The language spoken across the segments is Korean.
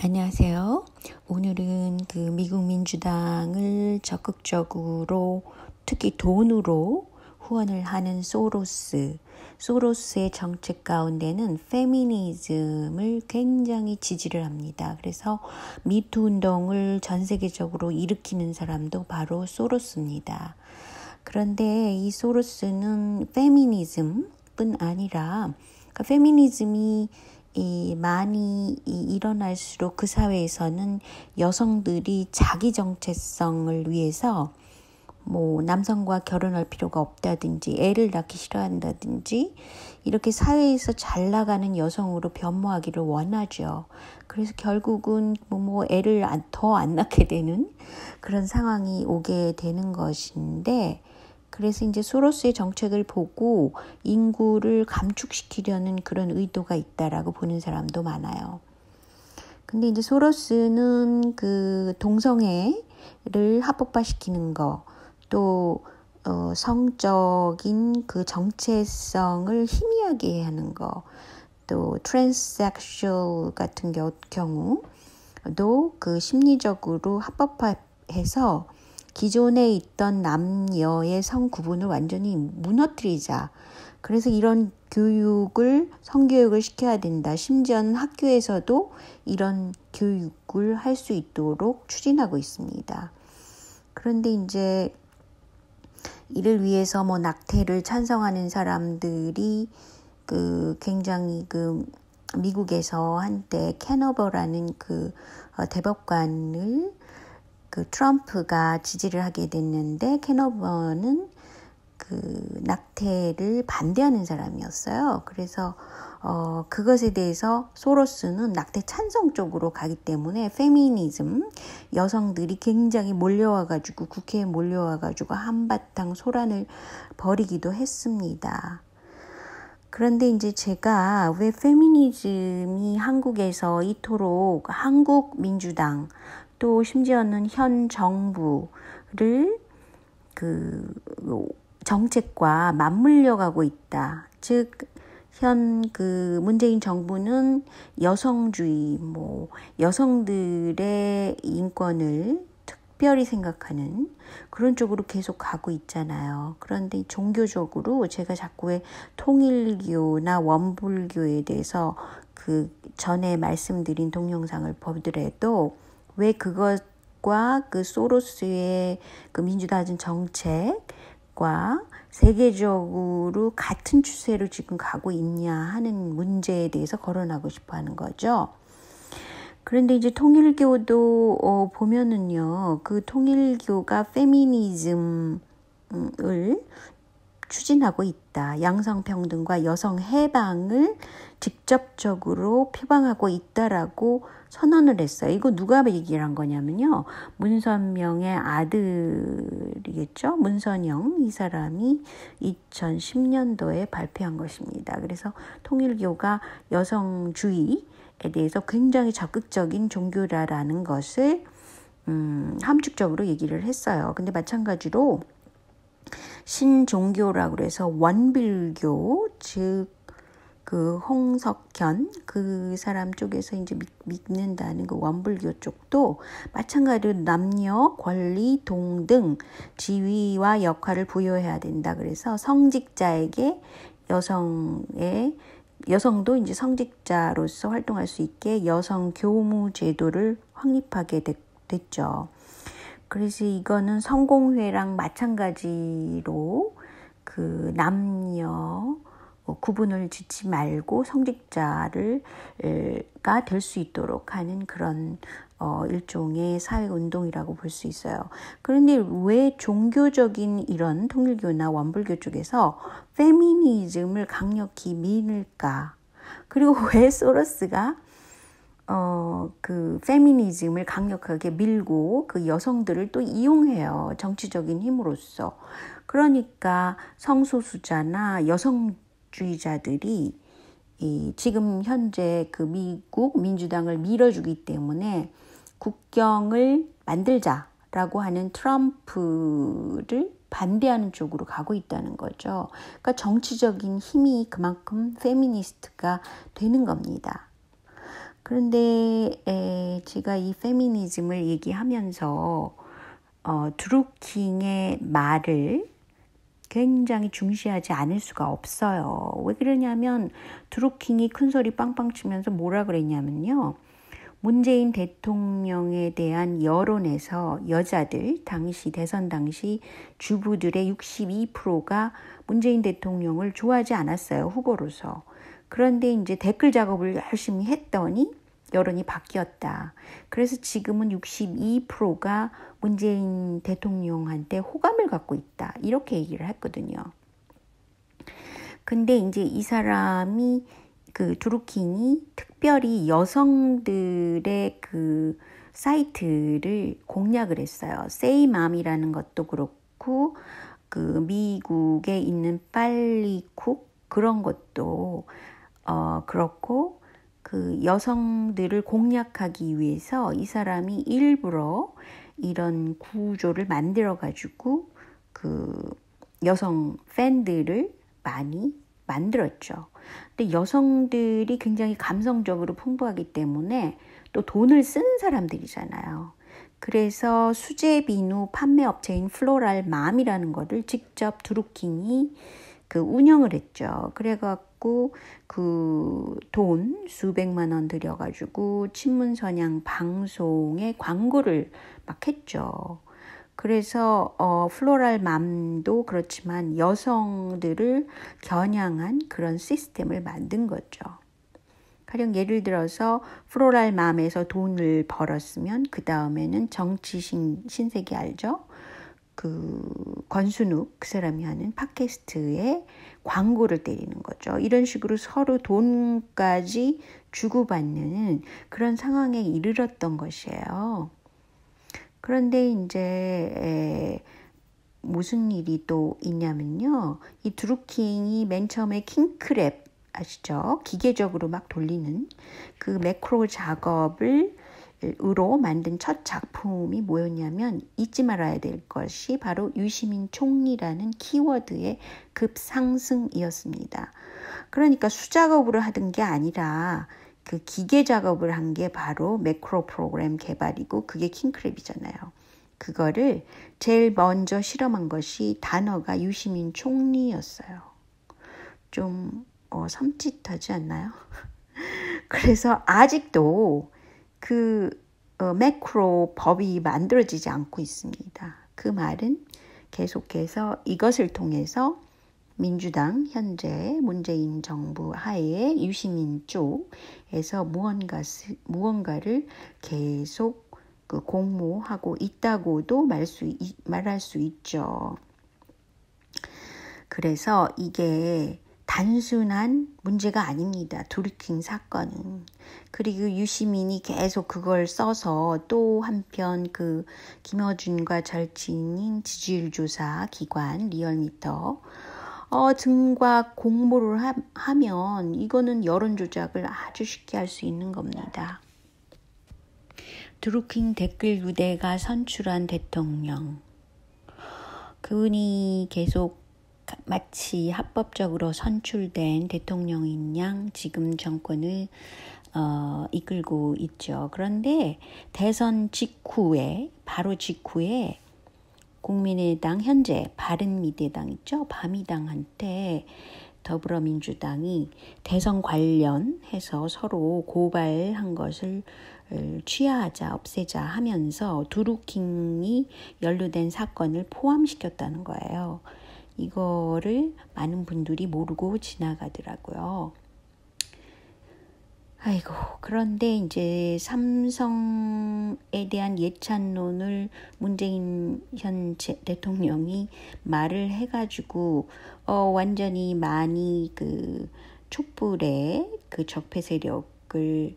안녕하세요. 오늘은 미국 민주당을 적극적으로 특히 돈으로 후원을 하는 소로스의 정책 가운데는 페미니즘을 굉장히 지지를 합니다. 그래서 미투 운동을 전 세계적으로 일으키는 사람도 바로 소로스입니다. 그런데 이 소로스는 페미니즘뿐 아니라 페미니즘이 많이 일어날수록 그 사회에서는 여성들이 자기 정체성을 위해서 남성과 결혼할 필요가 없다든지 애를 낳기 싫어한다든지 이렇게 사회에서 잘 나가는 여성으로 변모하기를 원하죠. 그래서 결국은 애를 더 안 낳게 되는 그런 상황이 오게 되는 것인데, 그래서 이제 소로스의 정책을 보고 인구를 감축시키려는 그런 의도가 있다라고 보는 사람도 많아요. 근데 이제 소로스는 동성애를 합법화시키는 거, 또 성적인 정체성을 희미하게 하는 거, 또 트랜스섹슈얼 같은 경우도 심리적으로 합법화해서 기존에 있던 남녀의 성구분을 완전히 무너뜨리자. 그래서 이런 성교육을 시켜야 된다. 심지어는 학교에서도 이런 교육을 할 수 있도록 추진하고 있습니다. 그런데 이제 이를 위해서 낙태를 찬성하는 사람들이 굉장히 미국에서 한때 캐너버라는 대법관을 트럼프가 지지를 하게 됐는데, 캐너버는 낙태를 반대하는 사람이었어요. 그래서 그것에 대해서 소로스는 낙태 찬성 쪽으로 가기 때문에 페미니즘, 여성들이 굉장히 국회에 몰려와가지고 한바탕 소란을 벌이기도 했습니다. 그런데 이제 제가 왜 페미니즘이 한국에서 이토록 한국 민주당 또 심지어는 현 정부를 정책과 맞물려 가고 있다. 즉, 현 문재인 정부는 여성주의, 여성들의 인권을 특별히 생각하는 그런 쪽으로 계속 가고 있잖아요. 그런데 종교적으로 제가 자꾸 왜 통일교나 원불교에 대해서 전에 말씀드린 동영상을 보더라도 왜 그것과 소로스의 민주다진 정책과 세계적으로 같은 추세로 지금 가고 있냐 하는 문제에 대해서 거론하고 싶어 하는 거죠. 그런데 이제 통일교도 보면은요, 통일교가 페미니즘을 추진하고 있다. 양성평등과 여성 해방을 직접적으로 표방하고 있다라고 선언을 했어요. 이거 누가 얘기를 한 거냐면요, 문선명의 아들이겠죠. 문선영, 이 사람이 2010년도에 발표한 것입니다. 그래서 통일교가 여성주의에 대해서 굉장히 적극적인 종교라는 것을 함축적으로 얘기를 했어요. 근데 마찬가지로 신종교라고 그래서 원불교, 즉 홍석현 그 사람 쪽에서 이제 믿는다는 원불교 쪽도 마찬가지로 남녀 권리 동등 지위와 역할을 부여해야 된다. 그래서 성직자에게 여성도 이제 성직자로서 활동할 수 있게 여성 교무 제도를 확립하게 됐죠. 그래서 이거는 성공회랑 마찬가지로 남녀 구분을 짓지 말고 성직자가 될 수 있도록 하는 그런 일종의 사회운동이라고 볼 수 있어요. 그런데 왜 종교적인 이런 통일교나 원불교 쪽에서 페미니즘을 강력히 밀까? 그리고 왜 소로스가 페미니즘을 강력하게 밀고 여성들을 또 이용해요. 정치적인 힘으로써. 그러니까 성소수자나 여성주의자들이 지금 현재 미국 민주당을 밀어주기 때문에 국경을 만들자라고 하는 트럼프를 반대하는 쪽으로 가고 있다는 거죠. 그러니까 정치적인 힘이 그만큼 페미니스트가 되는 겁니다. 그런데 제가 이 페미니즘을 얘기하면서 드루킹의 말을 굉장히 중시하지 않을 수가 없어요. 왜 그러냐면 드루킹이 큰소리 빵빵 치면서 뭐라 그랬냐면요. 문재인 대통령에 대한 여론에서 여자들, 대선 당시 주부들의 62%가 문재인 대통령을 좋아하지 않았어요. 후보로서. 그런데 이제 댓글 작업을 열심히 했더니 여론이 바뀌었다. 그래서 지금은 62%가 문재인 대통령한테 호감을 갖고 있다. 이렇게 얘기를 했거든요. 근데 이제 이 사람이 드루킹이 특별히 여성들의 그 사이트를 공략을 했어요. 세이맘이라는 것도 그렇고 그 미국에 있는 빨리쿡 그런 것도 그렇고 그 여성들을 공략하기 위해서 이 사람이 일부러 이런 구조를 만들어 가지고 그 여성 팬들을 많이 만들었죠. 근데 여성들이 굉장히 감성적으로 풍부하기 때문에 또 돈을 쓰는 사람들이잖아요. 그래서 수제 비누 판매 업체인 플로랄맘이라는 거를 직접 드루킹이 운영을 했죠. 그래갖고 그 돈 수백만 원 들여가지고 친문선양 방송에 광고를 막 했죠. 그래서 플로랄맘도 그렇지만 여성들을 겨냥한 그런 시스템을 만든 거죠. 가령 예를 들어서 플로랄맘에서 돈을 벌었으면 그 다음에는 정치 신세계 알죠? 권순욱 그 사람이 하는 팟캐스트에 광고를 때리는 거죠. 이런 식으로 서로 돈까지 주고받는 그런 상황에 이르렀던 것이에요. 그런데 이제 무슨 일이 또 있냐면요. 이 드루킹이 맨 처음에 킹크랩 아시죠? 기계적으로 막 돌리는 그 매크로 작업을 으로 만든 첫 작품이 뭐였냐면 잊지 말아야 될 것이 바로 유시민 총리라는 키워드의 급상승이었습니다. 그러니까 수작업으로 하던 게 아니라 그 기계 작업을 한 게 바로 매크로 프로그램 개발이고 그게 킹크랩이잖아요. 그거를 제일 먼저 실험한 것이 단어가 유시민 총리였어요. 좀 섬찟하지 않나요? 그래서 아직도 매크로 법이 만들어지지 않고 있습니다. 그 말은 계속해서 이것을 통해서 민주당 현재 문재인 정부 하에 유시민 쪽에서 무언가를 계속 공모하고 있다고도 말할 수 있죠. 그래서 이게 단순한 문제가 아닙니다. 드루킹 사건은. 그리고 유시민이 계속 그걸 써서 또 한편 김어준과 절친인 지지율 조사 기관 리얼미터 등과 공모를 하면 이거는 여론 조작을 아주 쉽게 할 수 있는 겁니다. 드루킹 댓글 부대가 선출한 대통령. 그분이 계속 마치 합법적으로 선출된 대통령인 양 지금 정권을 이끌고 있죠. 그런데 대선 바로 직후에 국민의당 현재 바른미래당 있죠. 바미당한테 더불어민주당이 대선 관련해서 서로 고발한 것을 취하하자, 없애자 하면서 드루킹이 연루된 사건을 포함시켰다는 거예요. 이거를 많은 분들이 모르고 지나가더라고요. 아이고, 그런데 이제 삼성에 대한 예찬론을 문재인 현 대통령이 말을 해가지고 완전히 많이 촛불의 적폐 세력을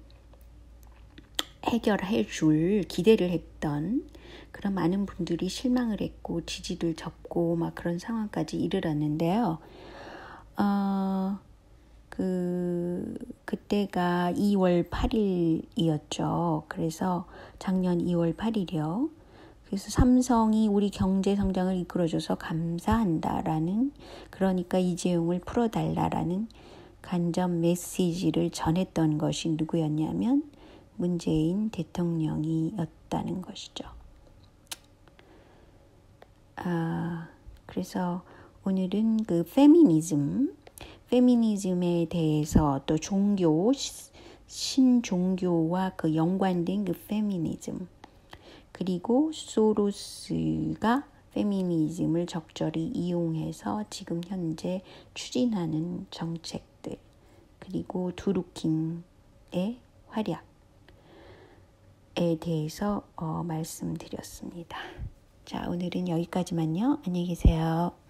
해결해 줄 기대를 했던 그런 많은 분들이 실망을 했고 지지를 접고 막 그런 상황까지 이르렀는데요. 그때가 2월 8일이었죠. 그래서 작년 2월 8일이요. 그래서 삼성이 우리 경제 성장을 이끌어줘서 감사한다라는, 그러니까 이재용을 풀어달라라는 간접 메시지를 전했던 것이 누구였냐면 문재인 대통령이었다는 것이죠. 그래서 오늘은 그 페미니즘에 대해서 또 종교, 신종교와 그 연관된 그 페미니즘, 그리고 소로스가 페미니즘을 적절히 이용해서 지금 현재 추진하는 정책들, 그리고 드루킹의 활약에 대해서 말씀드렸습니다. 자, 오늘은 여기까지만요. 안녕히 계세요.